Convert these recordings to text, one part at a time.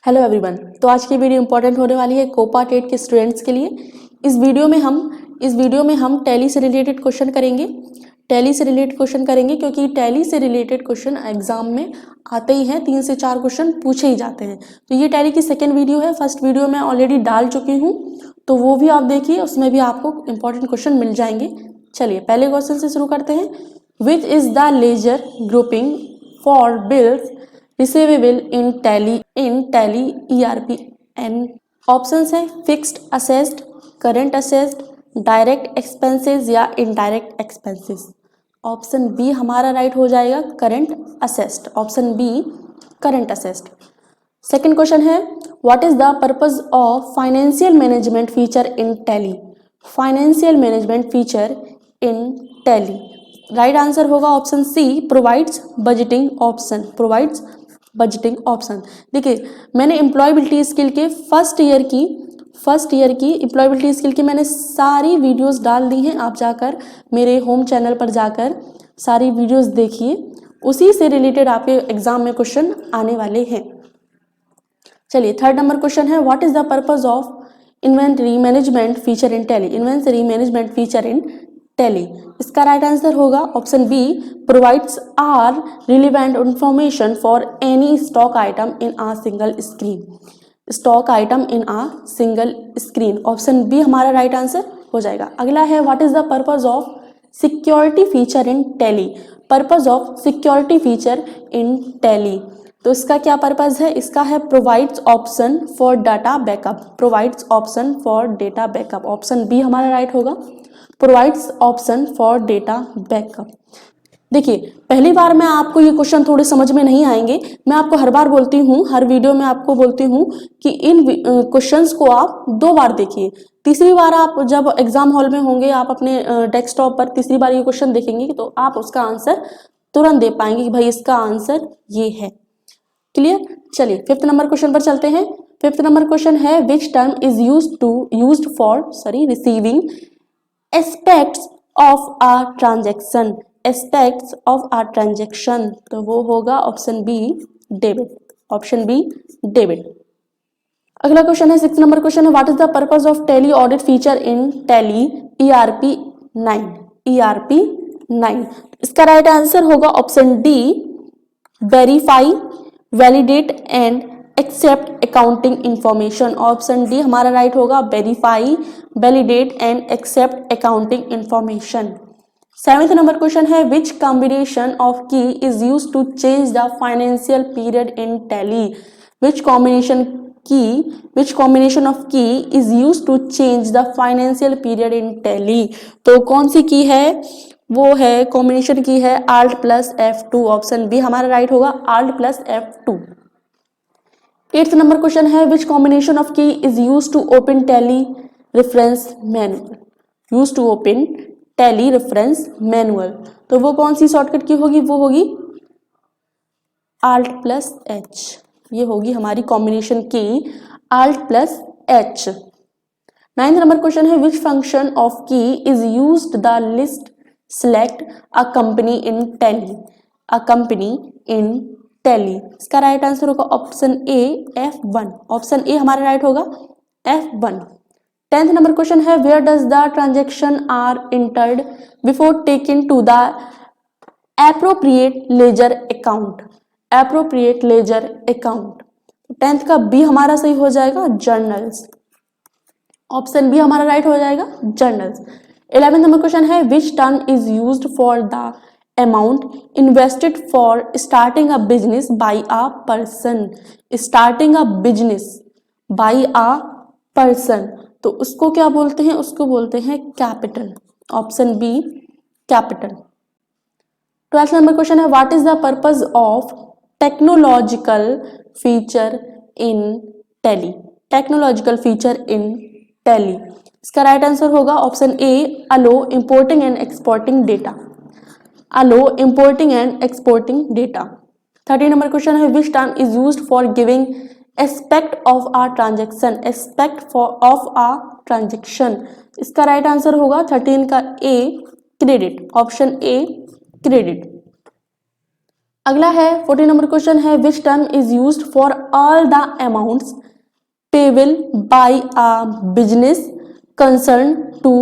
Hello everyone. तो आज की वीडियो इंपॉर्टेंट होने वाली है कोपा टेट के स्टूडेंट्स के लिए। इस वीडियो में हम टैली से रिलेटेड क्वेश्चन करेंगे। क्योंकि टैली से रिलेटेड क्वेश्चन एग्जाम में आते ही हैं, 3 से 4 क्वेश्चन पूछे ही जाते हैं। तो ये टैली की सेकेंड वीडियो है। फर्स्ट वीडियो मैं ऑलरेडी डाल चुकी हूँ, तो वो भी आप देखिए, उसमें भी आपको इंपॉर्टेंट क्वेश्चन मिल जाएंगे। चलिए पहले क्वेश्चन से शुरू करते हैं। Which is the ledger grouping for bills receivable in Tally ERP and options है fixed assets, current assets, direct expenses या इनडायरेक्ट एक्सपेंसेस। ऑप्शन बी हमारा राइट हो जाएगा, current assets. Option B current assets. Second question है what is the purpose of financial management feature in Tally. Financial management feature in Tally, right answer होगा option C provides budgeting option. Provides budgeting option. देखिए मैंने employability skill के first year की employability skill की मैंने सारी videos डाल दी हैं। आप जाकर मेरे होम चैनल पर जाकर सारी वीडियोस देखिए, उसी से रिलेटेड आपके एग्जाम में क्वेश्चन आने वाले हैं। चलिए थर्ड नंबर क्वेश्चन है what is the purpose of inventory management feature in Tally. Inventory management feature in Tally, इसका राइट आंसर होगा option B provides are relevant information for any stock item in a single screen. Stock item in a single screen, option B हमारा right answer हो जाएगा। अगला है what is the purpose of security feature in Tally. Purpose of security feature in Tally, तो इसका क्या purpose है? इसका है provides option for data backup. Provides option for data backup, option B हमारा राइट होगा, provides option for data backup. देखिए पहली बार में आपको ये क्वेश्चन थोड़े समझ में नहीं आएंगे। मैं आपको हर बार बोलती हूँ, हर वीडियो में आपको बोलती हूँ कि इन क्वेश्चंस को आप 2 बार देखिए। तीसरी बार आप जब एग्जाम हॉल में होंगे, आप अपने डेस्कटॉप पर तीसरी बार ये क्वेश्चन देखेंगे तो आप उसका आंसर तुरंत दे पाएंगे कि भाई इसका आंसर ये है। क्लियर? चलिए फिफ्थ नंबर क्वेश्चन पर चलते हैं। फिफ्थ नंबर क्वेश्चन है which term is used for receiving aspects of a transaction. Aspects of a transaction, तो वो होगा option B debit. Option B debit. अगला क्वेश्चन है सिक्स नंबर क्वेश्चन है what is the purpose of Tally audit feature in Tally ERP 9। ERP 9, इसका right answer होगा option D verify, validate and accept accounting information. Option D हमारा right होगा, verify, validate and accept accounting information. Seventh number question है which combination of key is used to change the financial period in Tally. Which combination of key is used to change the financial period in Tally, तो कौन सी की है? वो है combination की है Alt + F2। Option B हमारा right होगा, Alt + F2। Eighth number question है which combination of key is use to open Tally reference manual. Use to open Tally reference manual, तो वो कौन सी शॉर्टकट की होगी? वो होगी Alt + H। ये होगी हमारी कॉम्बिनेशन की Alt + H। Ninth number question है which function of key is used the list select a company in Tally. A company in Tally, इसका राइट आंसर होगा option A F1। Option A हमारा right होगा F1। Tenth number question है where does the transaction are entered before taken to the appropriate ledger account. Appropriate ledger account, tenth का B हमारा सही हो जाएगा, जर्नल्स। ऑप्शन बी हमारा right हो जाएगा, जर्नल्स। 11th नंबर क्वेश्चन है which term is used for the amount invested for starting a business by a person. Starting a business by a person, तो उसको क्या बोलते हैं? उसको बोलते हैं capital. Option B capital. 12th number question है what is the purpose of technological feature in Tally. Technological feature in Tally, इसका राइट आंसर होगा option A allow importing and exporting data. Allow importing and exporting data. 13 number question है which term is used for giving aspect of a transaction. Aspect of a transaction, इसका right answer होगा 13 का A credit. Option A credit. अगला है 14 number question है which term is used for all the amounts payable by a business concern to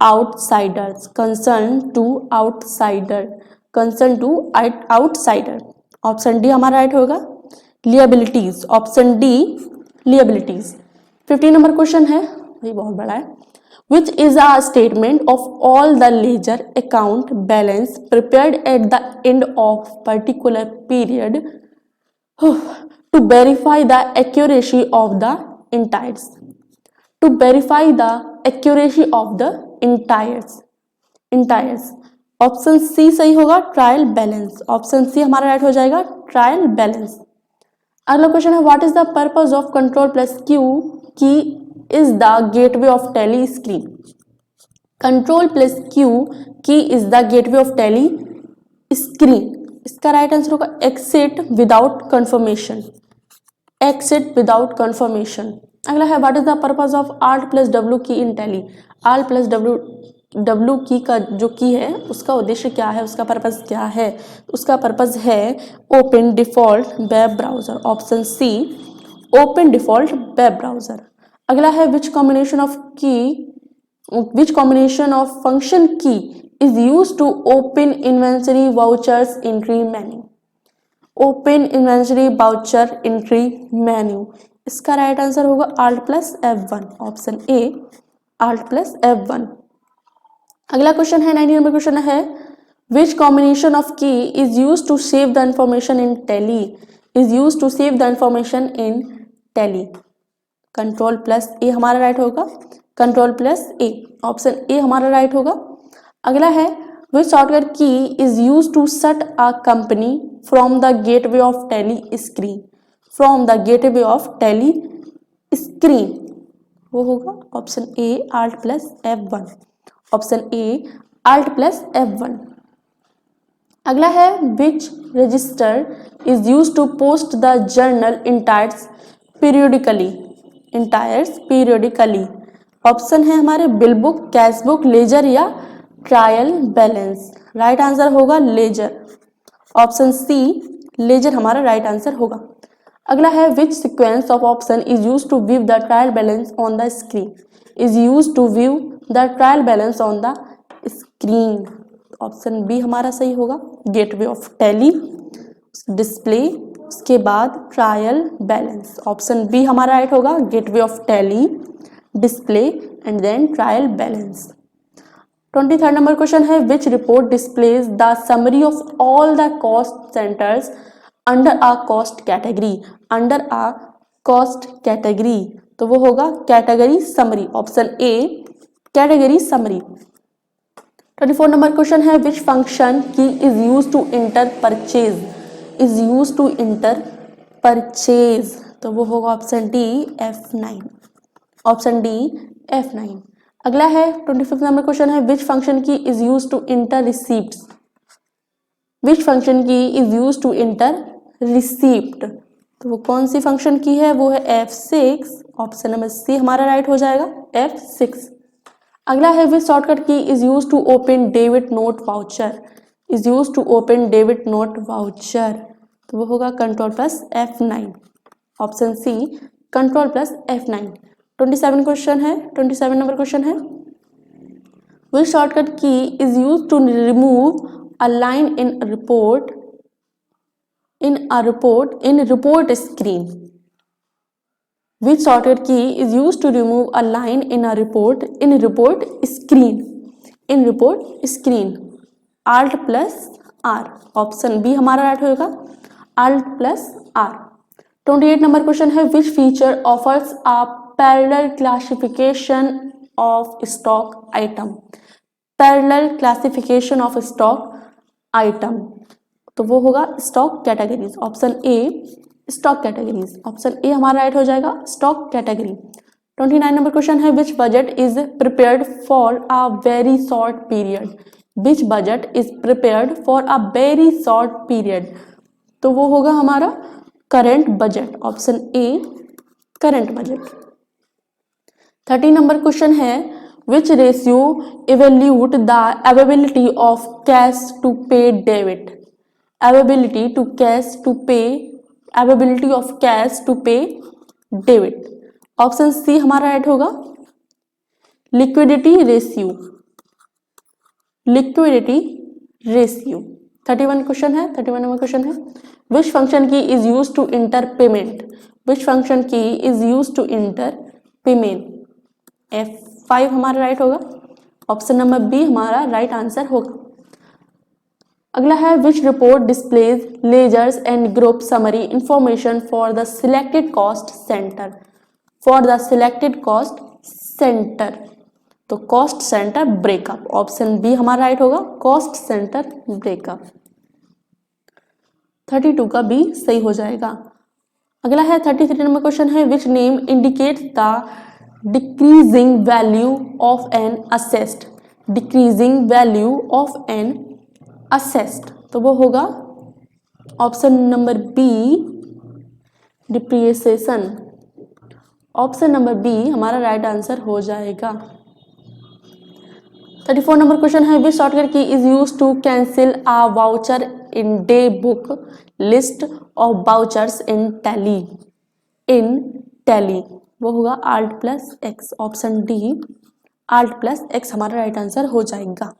outsiders, concern to outsider, concern to outsider. Option D हमारा right होगा liabilities, option D liabilities. 15 number question है, ये बहुत बड़ा है, which is a statement of all the ledger account balance prepared at the end of particular period to verify the accuracy of the entires, to verify the accuracy of the entires। Option C सही होगा trial balance, option C हमारा right हो जाएगा trial balance. अगला question है what is the purpose of control plus Q key is the gateway of Tally screen. Control plus Q key is the gateway of Tally screen. इसका right answer होगा exit without confirmation, exit without confirmation. अगला है what is the purpose of alt plus W key in Tally. Alt plus W key का जो की है उसका उद्देश्य क्या है, उसका पर्पज क्या है, उसका पर्पज है open default web browser, option C open default web browser. अगला है which combination of function key is used to open inventory vouchers entry menu, open inventory voucher entry menu. इसका राइट आंसर होगा alt plus F1, option A alt plus F1। अगला question है 19 number question है which combination of key is used to save the information in Tally, is used to save the information in Tally. Control plus A हमारा right होगा, control plus A, option A हमारा right होगा। अगला है which shortcut key is used to shut a company from the gateway of Tally screen, from the gateway of Tally screen, वो होगा option A alt plus F1, option A alt plus F1। अगला है which register is used to post the journal entries periodically, entries periodically. Option है हमारे bill book, cash book, ledger या trial balance. Right answer होगा ledger, option C ledger हमारा right answer होगा। अगला है which sequence of option is used to view the trial balance on the screen, is used to view the trial balance on the screen. Option B हमारा सही होगा gateway of Tally, display, उसके बाद trial balance. Option B हमारा right होगा gateway of Tally, display and then trial balance. 23rd number question है which report displays the summary of all the cost centres under a cost category, under a cost category, तो वो होगा category summary, option A category summary. 24 number question है which function key is use to enter purchase, is use to enter purchase, तो वो होगा option D F9, option D F9। अगला है 25 number question है which function key is use to enter receipts, which function key is use to enter receipt, तो वो कौन सी function की है, वो है F6, ऑप्शन नंबर सी हमारा राइट हो जाएगा F6। अगला है which shortcut key is use to open debit note voucher, is use to open debit note voucher, तो वो होगा control plus F9, option C control plus F9। 27 question है, 27 number question है which shortcut key is use to remove a line in report, in report screen, which shortcut key is used to remove a line in a report screen, in report screen, alt plus R, option B हमारा right होगा alt plus R। 28 number question है which feature offers a parallel classification of stock item, parallel classification of stock item, तो वो होगा stock categories, option A stock categories, option A हमारा right हो जाएगा stock category. 29 number question है which budget is prepared for a very short period, which budget is prepared for a very short period, तो वो होगा हमारा current budget, option A current budget. 30 number question है which ratio evaluate the availability of cash to pay debit, availability to cash to pay, availability of cash to pay debit. Option C हमारा right होगा liquidity ratio, liquidity ratio. 31 question है, 31 number question है, which function key is use to enter payment, which function key is use to enter payment. F5 हमारा right होगा, option number B हमारा right answer होगा। अगला है which report displays ledgers and group summary information for the selected cost centre, for the selected cost centre. तो cost centre breakup, option B हमारा right होगा, cost centre breakup. 32 का B सही हो जाएगा। अगला है 33 नंबर क्वेश्चन है which name indicates the decreasing value of an assets, decreasing value of an assets. तो वो होगा option number B depreciation, option number B हमारा राइट आंसर हो जाएगा। 34 नंबर क्वेश्चन है which shortcut key is use to cancel a voucher in day book list of vouchers in Tally, in Tally. वो होगा Alt+X, option D Alt+X हमारा right answer हो जाएगा।